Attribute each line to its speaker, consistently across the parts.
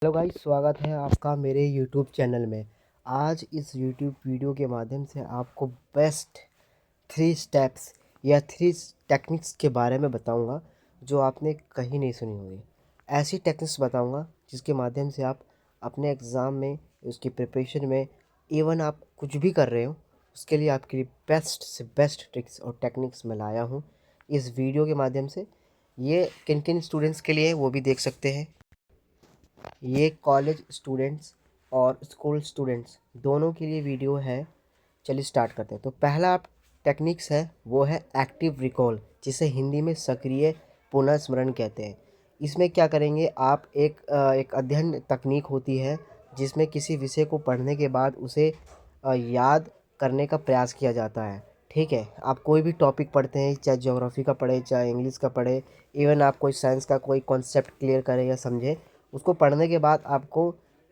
Speaker 1: Hello guys, स्वागत है आपका मेरे यूट्यूब चैनल में। आज इस यूट्यूब वीडियो के माध्यम से आपको बेस्ट 3 स्टेप्स या 3 टेक्निक्स के बारे में बताऊंगा जो आपने कहीं नहीं सुनी होगी। ऐसी टेक्निक्स बताऊंगा जिसके माध्यम से आप अपने एग्ज़ाम में, उसकी प्रिपरेशन में, इवन आप कुछ भी कर रहे हो उसके लिए आपके लिए बेस्ट से बेस्ट ट्रिक्स और टेक्निक्स मैं लाया हूँ इस वीडियो के माध्यम से। ये किन किन स्टूडेंट्स के लिए है वो भी देख सकते हैं। ये कॉलेज स्टूडेंट्स और स्कूल स्टूडेंट्स दोनों के लिए वीडियो है। चलिए स्टार्ट करते हैं। तो पहला आप टेक्निक्स है वो है एक्टिव रिकॉल, जिसे हिंदी में सक्रिय पुनर्स्मरण कहते हैं। इसमें क्या करेंगे आप, एक अध्ययन तकनीक होती है जिसमें किसी विषय को पढ़ने के बाद उसे याद करने का प्रयास किया जाता है। ठीक है, आप कोई भी टॉपिक पढ़ते हैं, चाहे ज्योग्राफी का पढ़े, चाहे इंग्लिश का पढ़े, इवन आप कोई साइंस का कोई कॉन्सेप्ट क्लियर करें या समझें, उसको पढ़ने के बाद आपको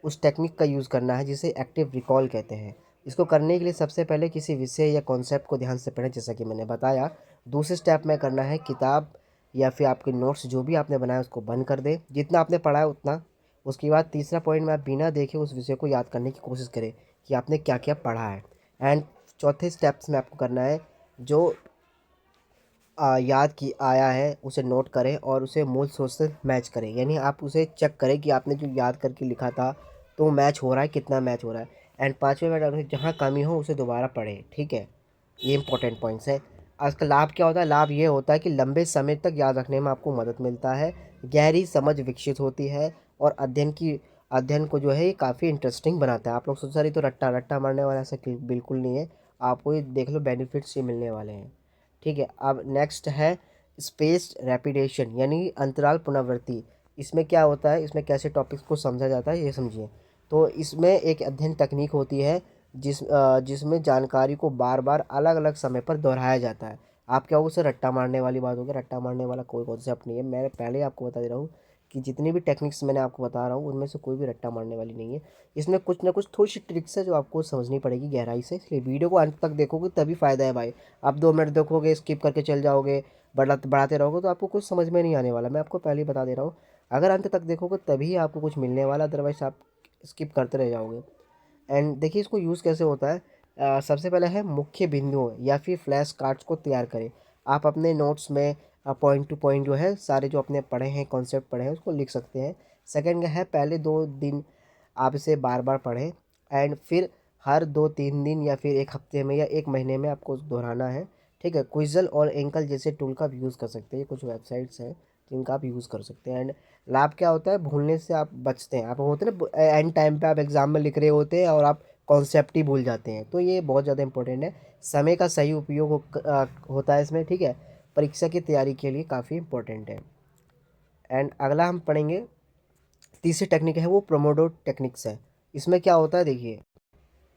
Speaker 1: उस टेक्निक का यूज़ करना है जिसे एक्टिव रिकॉल कहते हैं। इसको करने के लिए सबसे पहले किसी विषय या कॉन्सेप्ट को ध्यान से पढ़ें, जैसा कि मैंने बताया। दूसरे स्टेप में करना है किताब या फिर आपके नोट्स जो भी आपने बनाया उसको बंद कर दें, जितना आपने पढ़ा है उतना। उसके बाद तीसरा पॉइंट में आप बिना देखे उस विषय को याद करने की कोशिश करें कि आपने क्या क्या पढ़ा है। एंड चौथे स्टेप्स में आपको करना है जो याद की आया है उसे नोट करें और उसे मूल सोच से मैच करें, यानी आप उसे चेक करें कि आपने जो याद करके लिखा था तो मैच हो रहा है, कितना मैच हो रहा है। एंड पाँचवें में अगर जहाँ कमी हो उसे दोबारा पढ़ें। ठीक है, ये इंपॉर्टेंट पॉइंट्स है। आज का लाभ क्या होता है? लाभ ये होता है कि लंबे समय तक याद रखने में आपको मदद मिलता है, गहरी समझ विकसित होती है और अध्ययन को जो है ये काफ़ी इंटरेस्टिंग बनाता है। आप लोग सोच रहे तो रट्टा रट्टा मारने वाला, ऐसा बिल्कुल नहीं है। आपको ये देख लो, बेनिफिट्स ये मिलने वाले हैं। ठीक है, अब नेक्स्ट है स्पेस्ड रेपिटेशन यानी अंतराल पुनरावृत्ति। इसमें क्या होता है, इसमें कैसे टॉपिक्स को समझा जाता है ये समझिए। तो इसमें एक अध्ययन तकनीक होती है जिसमें जानकारी को बार बार अलग अलग समय पर दोहराया जाता है। आप क्या, उसे रट्टा मारने वाली बात होगी? रट्टा मारने वाला कोई कॉन्सेप्ट नहीं है। मैं पहले ही आपको बता दे रहा हूँ कि जितनी भी टेक्निक्स मैंने आपको बता रहा हूँ उनमें से कोई भी रट्टा मारने वाली नहीं है। इसमें कुछ ना कुछ थोड़ी सी ट्रिक्स है जो आपको समझनी पड़ेगी गहराई से, इसलिए वीडियो को अंत तक देखोगे तभी फ़ायदा है भाई। आप 2 मिनट देखोगे, स्किप करके चल जाओगे, बढ़ाते रहोगे तो आपको कुछ समझ में नहीं आने वाला। मैं आपको पहले ही बता दे रहा हूँ, अगर अंत तक देखोगे तभी आपको कुछ मिलने वाला, अदरवाइज आप स्किप करते रह जाओगे। एंड देखिए इसको यूज़ कैसे होता है। सबसे पहले है मुख्य बिंदुओं या फिर फ्लैश कार्ड्स को तैयार करें। आप अपने नोट्स में पॉइंट टू पॉइंट जो है सारे जो आपने पढ़े हैं, कॉन्सेप्ट पढ़े हैं, उसको लिख सकते हैं। सेकंड है पहले 2 दिन आप इसे बार बार पढ़ें एंड फिर हर 2-3 दिन या फिर 1 हफ्ते में या 1 महीने में आपको दोहराना है। ठीक है, क्विज़ल और एंकल जैसे टूल का भी यूज़ कर सकते हैं, कुछ वेबसाइट्स हैं जिनका आप यूज़ कर सकते हैं। एंड लाभ क्या होता है, भूलने से आप बचते हैं। आप होते हैं ना एंड टाइम पे आप एग्ज़ाम में लिख रहे होते हैं और आप कॉन्सेप्ट ही भूल जाते हैं, तो ये बहुत ज़्यादा इंपॉर्टेंट है। समय का सही उपयोग होता है इसमें। ठीक है, परीक्षा की तैयारी के लिए काफ़ी इंपॉर्टेंट है। एंड अगला हम पढ़ेंगे, तीसरी टेक्निक है वो प्रोमोडो टेक्निक्स है। इसमें क्या होता है देखिए,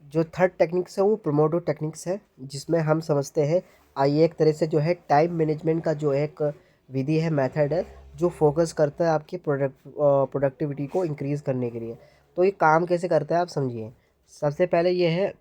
Speaker 1: जो थर्ड टेक्निक्स है वो प्रोमोडो टेक्निक्स है, जिसमें हम समझते हैं, आइए एक तरह से जो है टाइम मैनेजमेंट का जो एक विधि है, मेथड है, जो फोकस करता है आपकी प्रोडक्टिविटी को इंक्रीज़ करने के लिए। तो ये काम कैसे करता है आप समझिए। सबसे पहले ये है,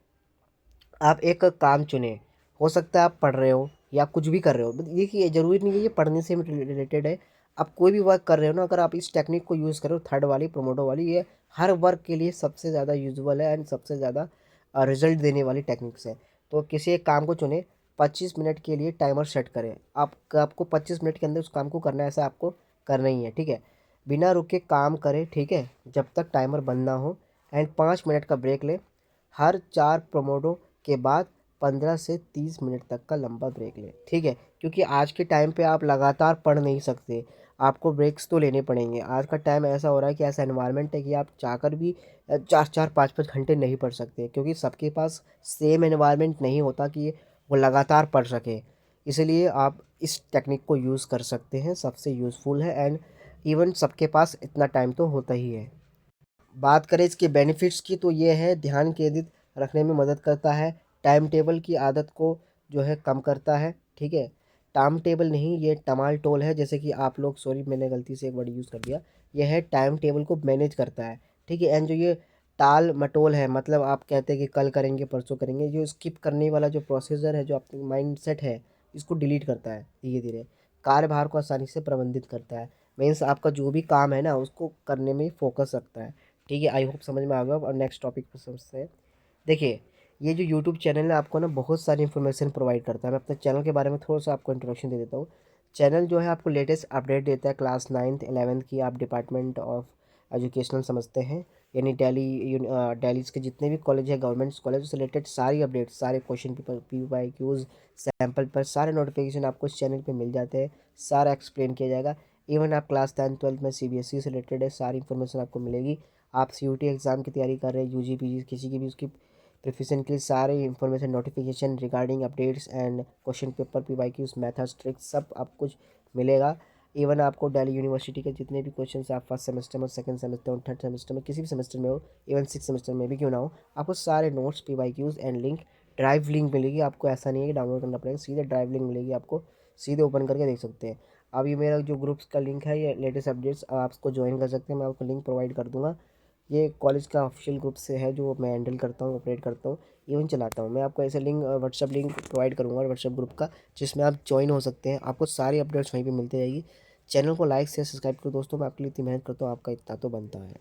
Speaker 1: आप एक काम चुनें। हो सकता है आप पढ़ रहे हो या आप कुछ भी कर रहे हो, देखिए ज़रूरी नहीं है ये पढ़ने से रिलेटेड है। आप कोई भी वर्क कर रहे हो ना, अगर आप इस टेक्निक को यूज़ करो, थर्ड वाली प्रोमोडो वाली, ये हर वर्क के लिए सबसे ज़्यादा यूजुअल है एंड सबसे ज़्यादा रिजल्ट देने वाली टेक्निक्स है। तो किसी एक काम को चुनें, 25 मिनट के लिए टाइमर सेट करें। आपको 25 मिनट के अंदर उस काम को करना है, ऐसा आपको करना ही है। ठीक है, बिना रुके काम करें, ठीक है, जब तक टाइमर बंद ना हो। एंड 5 मिनट का ब्रेक लें। हर 4 प्रोमोडो के बाद 15 से 30 मिनट तक का लंबा ब्रेक लें। ठीक है, क्योंकि आज के टाइम पे आप लगातार पढ़ नहीं सकते, आपको ब्रेक्स तो लेने पड़ेंगे। आज का टाइम ऐसा हो रहा है कि ऐसा एनवायरनमेंट है कि आप चाहकर भी 4-4 5-5 घंटे नहीं पढ़ सकते, क्योंकि सबके पास सेम एनवायरनमेंट नहीं होता कि वो लगातार पढ़ सके। इसलिए आप इस टेक्निक को यूज़ कर सकते हैं, सबसे यूज़फुल है। एंड इवन सबके पास इतना टाइम तो होता ही है। बात करें इसके बेनिफिट्स की तो ये है, ध्यान केंद्रित रखने में मदद करता है, टाइम टेबल की आदत को जो है कम करता है। ठीक है, टाइम टेबल नहीं, ये टमाल टोल है, जैसे कि आप लोग, सॉरी मैंने गलती से एक वर्ड यूज़ कर दिया, ये है टाइम टेबल को मैनेज करता है। ठीक है, एंड जो ये टाल मटोल है, मतलब आप कहते हैं कि कल करेंगे परसों करेंगे, जो स्किप करने वाला जो प्रोसीजर है, जो आपका माइंड सेट है, इसको डिलीट करता है धीरे धीरे। कार्यभार को आसानी से प्रबंधित करता है, मीन्स आपका जो भी काम है ना उसको करने में फोकस रखता है। ठीक है, आई होप समझ में आ गया। और नेक्स्ट टॉपिक पर समझते हैं। देखिए, ये जो यूट्यूब चैनल है आपको ना बहुत सारी इन्फॉर्मेशन प्रोवाइड करता है। मैं अपने चैनल के बारे में थोड़ा सा आपको इंट्रोडक्शन दे देता हूँ। चैनल जो है आपको लेटेस्ट अपडेट देता है क्लास 9th 11th की। आप डिपार्टमेंट ऑफ एजुकेशनल समझते हैं, यानी दिल्ली के जितने भी कॉलेज है गवर्नमेंट कॉलेज से रिलेटेड सारी अपडेट, सारे क्वेश्चन पेपर, PYQs, सैम्पल पर सारे नोटिफिकेशन आपको इस चैनल पे मिल जाते हैं। सारा एक्सप्लेन किया जाएगा। इवन आप क्लास 10th 12th में CBSE से रिलेटेड है, सारी इन्फॉर्मेशन आपको मिलेगी। आप CUT एग्ज़ाम की तैयारी कर रहे हैं, UG PG किसी की भी उसकी प्रिपरेशन के लिए सारे information notification regarding updates and question paper PYQs methods tricks सब आप कुछ मिलेगा। इवन आपको दिल्ली यूनिवर्सिटी के जितने भी क्वेश्चन आप फर्स्ट सेमेस्टर में, सेकंड सेमेस्टर में, थर्ड सेमेस्टर में, किसी भी सेमेस्टर में हो, इवन सिक्स सेमेस्टर में भी क्यों ना हो, आपको सारे notes PYQs and link, drive link मिलेगी आपको। ऐसा नहीं है कि डाउनलोड करना पड़ेगा, सीधे ड्राइव लिंक मिलेगी आपको, सीधे ओपन करके देख सकते हैं। अब ये मेरा जो ग्रुप्स का लिंक है, ये लेटेस्ट अपडेट्स आप उसको ज्वाइन कर सकते हैं, मैं आपको लिंक प्रोवाइड कर दूंगा। ये कॉलेज का ऑफिशियल ग्रुप से है जो मैं हैंडल करता हूँ, ऑपरेट करता हूँ, इवन चलाता हूँ। मैं आपको ऐसे लिंक व्हाट्सअप लिंक प्रोवाइड करूँगा व्हाट्सअप ग्रुप का, जिसमें आप ज्वाइन हो सकते हैं। आपको सारी अपडेट्स वहीं पे मिलती रहेगी। चैनल को लाइक शेयर सब्सक्राइब करो दोस्तों, मैं आपके लिए इतनी मेहनत करता हूँ, आपका इतना तो बनता है।